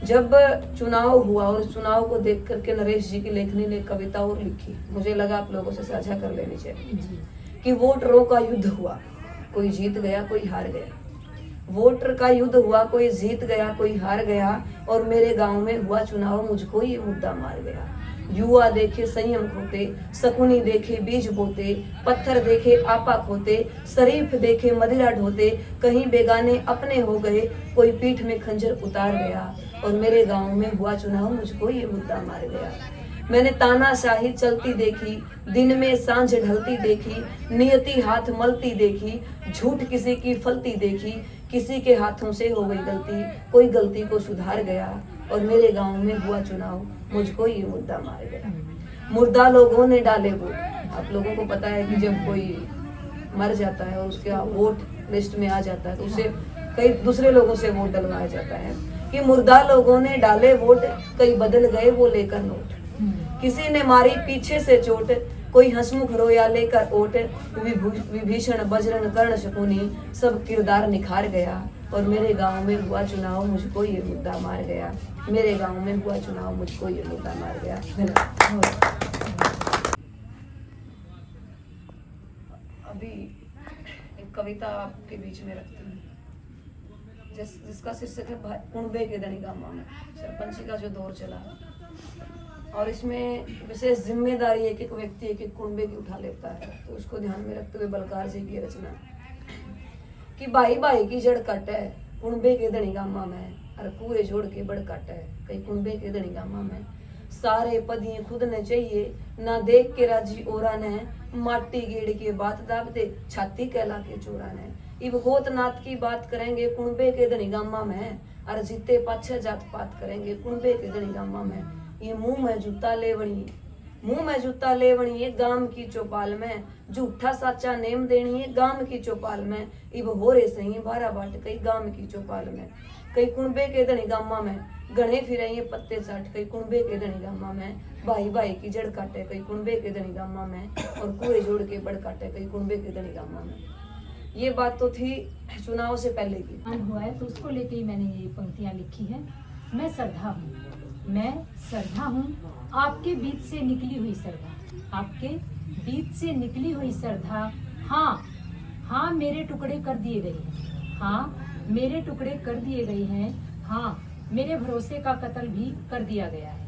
जब चुनाव हुआ और चुनाव को देख करके नरेश जी की लेखनी ने कविता और लिखी, मुझे लगा आप लोगों से साझा कर लेनी चाहिए कि वोटरों का युद्ध हुआ, कोई जीत गया कोई हार गया। वोटर का युद्ध हुआ, कोई जीत गया कोई हार गया, और मेरे गांव में हुआ चुनाव, मुझको ये मुद्दा मार गया। युवा देखे संयम खोते, शकुनी देखे बीज बोते, पत्थर देखे आपा खोते, शरीफ देखे मदिरा ढोते, कहीं बेगाने अपने हो गए, कोई पीठ में खंजर उतार गया, और मेरे गांव में हुआ चुनाव, मुझको ये मुद्दा मार गया। मैंने तानाशाही चलती देखी, दिन में सांझ ढलती देखी, नियति हाथ मलती देखी, झूठ किसी की फलती देखी, किसी के हाथों से हो गई गलती, कोई गलती को सुधार गया, और मेरे गांव में हुआ चुनाव, मुझको ये मुद्दा मार गया। मुर्दा लोगों ने डाले वोट। आप लोगों को पता है कि जब कोई मर जाता है और उसके वोट लिस्ट में आ जाता है तो उसे कई दूसरे लोगों से वोट डलवाया जाता है कि मुर्दा लोगों ने डाले वोट, कई बदल गए वो लेकर नोट। किसी ने मारी पीछे से चोट, कोई हंसमुख रोया लेकर ओट, विभीषण बजरंग कर्ण शकुनी, सब किरदार निखार गया, और मेरे गांव में हुआ चुनाव, मुझको ये मुद्दा मार गया। मेरे गांव में हुआ चुनाव, मुझको ये मुद्दा मार गया। अभी एक कविता आपके बीच में रखती हूँ जिसका शीर्षक है कुंबे के धनी गामा में। सरपंची का जो दौर चला और इसमें विशेष जिम्मेदारी एक एक व्यक्ति एक एक कुंबे की उठा लेता है, तो उसको ध्यान में रखते हुए बलकार जी की रचना कि भाई भाई की जड़ कट है कुंबे के धनी गामा में, और पूरे जोड़ के बड़ कट है कई कुंबे के धनी गामा में। सारे पदिए खुद ने चाहिए, ना देख के राजी ओरा ने, माटी गेड़ के बात दाब दे, छाती कहला के चोरा ने। इब गोत नाथ की बात करेंगे कुंबे के धनी गामा में, और जीते पाछे जात पात करेंगे कुंबे के धनी गामा में। ये मुंह में जूता लेवणी, मुंह में जूता लेवणी है गाम की चौपाल में, झूठा साचा नेम देनी है गाम की चौपाल में। इब हो रे सही बारा बाट कई गाम की चौपाल में, कई कुंबे के धनी गामा में, गणे फिरे ये पत्ते चाट कई कुंबे के धनी गामा में। भाई भाई की जड़ काटे कई कुंबे के धनी गामा में, और कुएं जोड़ के बड़ काटे कई कुंबे के धनी गामा में। ये बात तो थी चुनाव से पहले की। हुआ है तो उसको लेके ही मैंने ये पंक्तियां लिखी है। मैं श्रद्धा हूँ, मैं श्रद्धा हूँ, आपके बीच से निकली हुई श्रद्धा, आपके बीच से निकली हुई श्रद्धा। हाँ हाँ मेरे टुकड़े कर दिए गए हैं, हाँ मेरे टुकड़े कर दिए गए हैं, हाँ मेरे भरोसे का कत्ल भी कर दिया गया है।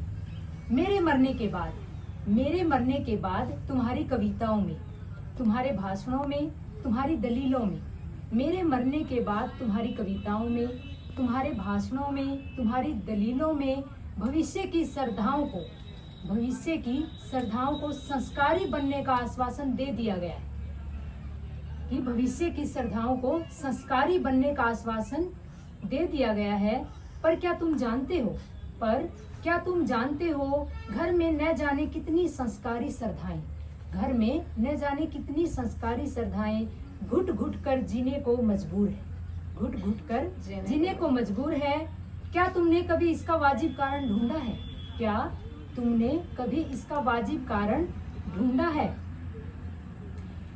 मेरे मरने के बाद, मेरे मरने के बाद तुम्हारी कविताओं में, तुम्हारे भाषणों में, तुम्हारी दलीलों में, मेरे मरने के बाद तुम्हारी कविताओं में, तुम्हारे भाषणों में, तुम्हारी दलीलों में भविष्य की श्रद्धाओं को, भविष्य की श्रद्धाओं को संस्कारी बनने का आश्वासन दे दिया गया है कि भविष्य की श्रद्धाओं को संस्कारी बनने का आश्वासन दे दिया गया है। पर क्या तुम जानते हो, पर क्या तुम जानते हो, घर में न जाने कितनी संस्कारी श्रद्धाएं, घर में न जाने कितनी संस्कारी श्रद्धाएं घुट घुट कर जीने को मजबूर है, घुट घुट कर जीने को मजबूर है। क्या तुमने कभी इसका वाजिब कारण ढूंढा है, क्या तुमने कभी इसका वाजिब कारण ढूंढा है।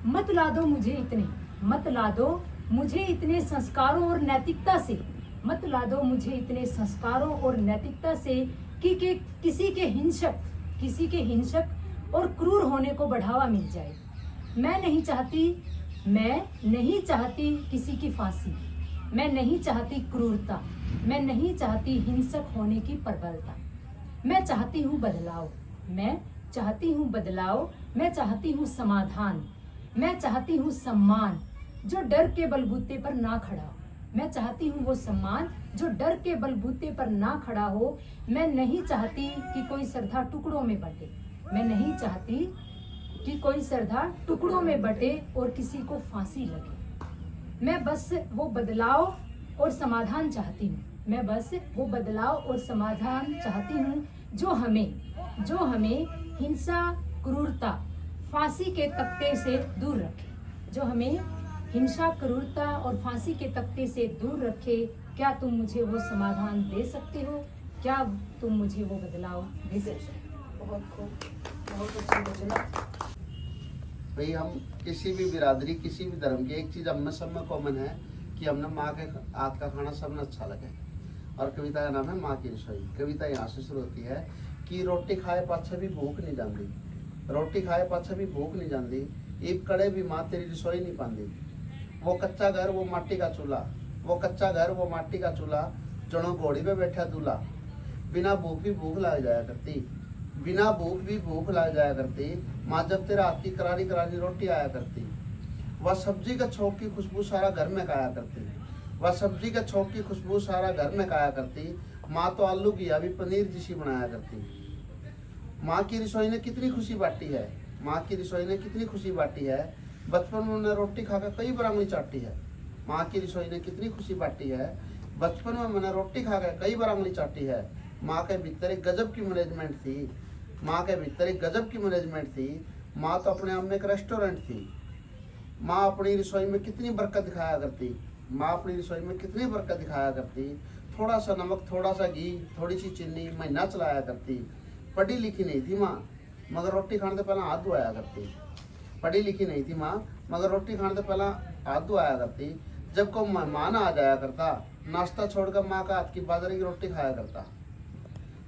मत ला दो मुझे इतने, मत ला दो मुझे इतने संस्कारों और नैतिकता से, मत ला दो मुझे इतने संस्कारों और नैतिकता से कि किसी के हिंसक और क्रूर होने को बढ़ावा मिल जाए। मैं नहीं चाहती किसी की फांसी, मैं नहीं चाहती क्रूरता, मैं नहीं चाहती हिंसक होने की प्रबलता। मैं चाहती हूँ बदलाव, मैं चाहती हूँ बदलाव, मैं चाहती हूँ समाधान, मैं चाहती हूँ सम्मान जो डर के बलबूते पर ना खड़ा हो। मैं चाहती हूँ वो सम्मान जो डर के बलबूते पर ना खड़ा हो। मैं नहीं चाहती कि कोई श्रद्धा टुकड़ों में बटे, मैं नहीं चाहती कि कोई श्रद्धा टुकड़ों में बटे और किसी को फांसी लगे। मैं बस वो बदलाव और समाधान चाहती हूँ, मैं बस वो बदलाव और समाधान चाहती हूँ जो हमें हिंसा, क्रूरता, फांसी के तख्ते से दूर रखे, जो हमें हिंसा, क्रूरता और फांसी के तख्ते से दूर रखे। क्या तुम मुझे वो समाधान दे सकते हो, क्या तुम मुझे वो बदलाव दे सकते हो। बहुत खूब, बहुत अच्छी रचना। भाई हम किसी भी बिरादरी, किसी भी धर्म की एक चीज हम में सब में कॉमन है कि हमने माँ के हाथ का खाना सबने अच्छा लगे। और कविता का नाम है माँ की रसोई। कविता यहाँ से शुरू होती है कि रोटी खाए पाछे भी भूख नहीं जाती, रोटी खाए पाछे भी भूख नहीं जाती, एक कड़े भी माँ तेरी रसोई नहीं पाती। वो कच्चा घर वो माटी का चूल्हा, वो कच्चा घर वो माटी का चूल्हा, जनो घोड़ी पे बैठा दूल्हा। बिना भूख भी भूख लग जाया करती, बिना भूख भी भूख लग जाया करती, माँ जब तेरे हाथ की करारी करारी रोटी आया करती। वह सब्जी का छौंक की खुशबू सारा घर में खाया करती, वह सब्जी का छौंक की खुशबू सारा घर में खाया करती। माँ तो आलू की अभी पनीर जिसी बनाया करती। माँ की रसोई ने कितनी खुशी बांटी है, माँ की रसोई ने कितनी खुशी बांटी है। बचपन में मैंने रोटी खाकर कई बार उंगली चाटी है। माँ की रसोई ने कितनी खुशी बांटी है। बचपन में मैंने रोटी खाकर कई बार उंगली चाटी है। माँ के भीतर एक गजब की मैनेजमेंट थी, माँ के भीतर एक गजब की मैनेजमेंट थी। माँ तो अपने आप में एक रेस्टोरेंट थी। माँ अपनी रसोई में कितनी बरकत दिखाया करती, माँ अपनी रसोई में कितनी बरकत दिखाया करती। थोड़ा सा नमक, थोड़ा सा घी, थोड़ी सी चीनी महीना चलाया करती। पढ़ी लिखी नहीं थी माँ, मगर रोटी खाने से पहले हाथ धोया करती। पढ़ी लिखी नहीं थी माँ, मगर रोटी खाने से पहले हाथ धोया करती। जब कोई मेहमान आ जाया करता, नाश्ता छोड़कर माँ का हाथ की बाजरे की रोटी खाया करता।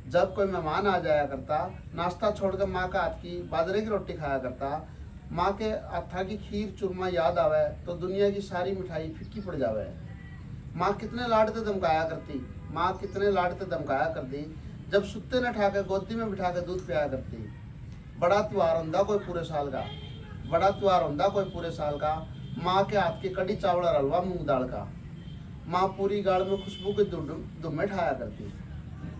जब कोई मेहमान आ जाया करता, नाश्ता छोड़कर माँ का हाथ की बाजरे की रोटी खाया करता। माँ के हाथा की खीर चूरमा याद आवे तो दुनिया की सारी मिठाई फीकी पड़ जावे। माँ कितने लाडते धमकाया करती, माँ कितने लाडते धमकाया करती। जब सुत्ते न ठाके गोदी में बिठा के दूध पियाया करती। बड़ा त्योहार होंदा कोई पूरे साल का, बड़ा त्योहार होंदा कोई पूरे साल का। माँ के हाथ की कड़ी चावल और हलवा मूंग दाल का। माँ पूरी गाड़ में खुशबू के धुम्मे ठाया करती,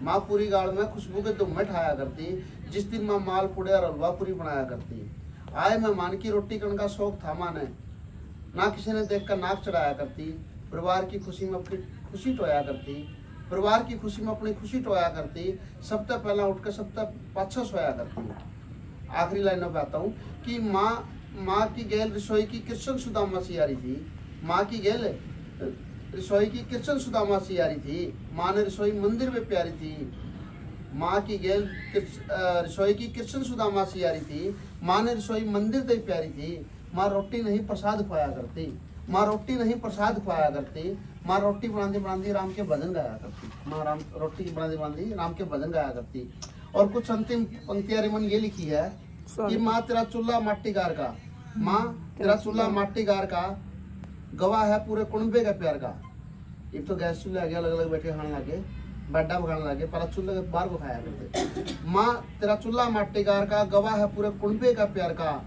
माँ पूरी गाड़ में खुशबू के धुम्मे ठाया करती। जिस दिन माँ माल पुड़े और हलवा पूरी बनाया करती। आए मेहमान की रोटी करने का शौक था माँ ने, ना किसी ने देखकर नाक चढ़ाया करती। परिवार की खुशी में अपनी खुशी टोया करती, परिवार की खुशी में अपनी खुशी टोया करती। सबसे पहला उठकर सबसे पाछा सोया करती। आखिरी लाइनों पे आता हूँ कि माँ की गेल रसोई की कृष्ण सुदामा सियारी थी। माँ की गेल रसोई की कृष्ण सुदामा सियारी थी। माँ ने रसोई मंदिर में प्यारी थी। माँ की गेल रसोई की कृष्ण सुदामा सियारी थी। माँ ने रसोई मंदिर तक प्यारी थी। माँ रोटी नहीं प्रसाद खुआया करती, माँ रोटी नहीं प्रसाद खुआया करती। माँ रोटी बनाती बनाती राम के भजन गाया करती, माँ रोटी बनाती बनाती राम के भजन गाया करती। और कुछ अंतिम पंक्तियां रिमन ये लिखी है कि माँ तेरा चूल्हा माटी गार का, माँ तेरा चूल्हा माटी गार का, गवाह है पूरे कुनबे का प्यार का। एक तो गैस चूल्हे आ गया, अलग अलग बैठे खाने लगे, बैठा खाने लगे, पर चूल्हे के बाहर को खाया करते। माँ तेरा चूल्हा माटी गार का, गवाह है पूरे कुनबे का प्यार का।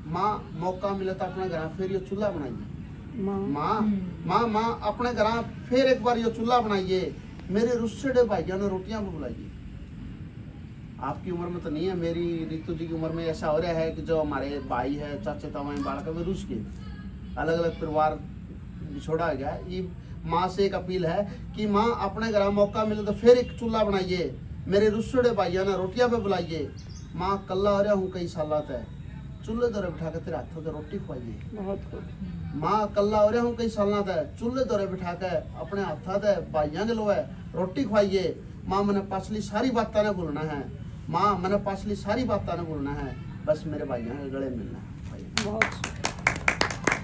माँ मौका मिले तो अपने घर फिर ये चूल्हा बनाइए। माँ अपने घर फिर एक बार ये चूल्हा बनाइए। मेरे रुस्से भाइयों ने रोटियां को बुलाइए। आपकी उम्र में तो नहीं है, मेरी रितु जी की उम्र में ऐसा हो रहा है कि जो हमारे भाई है, चाचे तमाम बालक में रूस के अलग अलग परिवार छोड़ा गया। ये माँ से एक अपील है कि माँ अपने घर मौका मिले तो फिर एक चूल्हा बनाइए। मेरे रुस्से भाइयों ने रोटियां पे बुलाइए। माँ कल्ला हो रहा हूँ कई साल तक, चूल्हे दौरे बिठा के तेरे हाथों से रोटी खुआइए। माँ कल्ला हो रहा हूँ कई साल तक, चूल्हे दौरे बिठा के अपने हाथों से भाइयों के लोए रोटी खुआइए। माँ मैंने पाछली सारी बातें ने भूलना है, माँ मैंने पाछली सारी बातें ने भूलना है, बस मेरे भाइयों के गले मिलना है। बहुत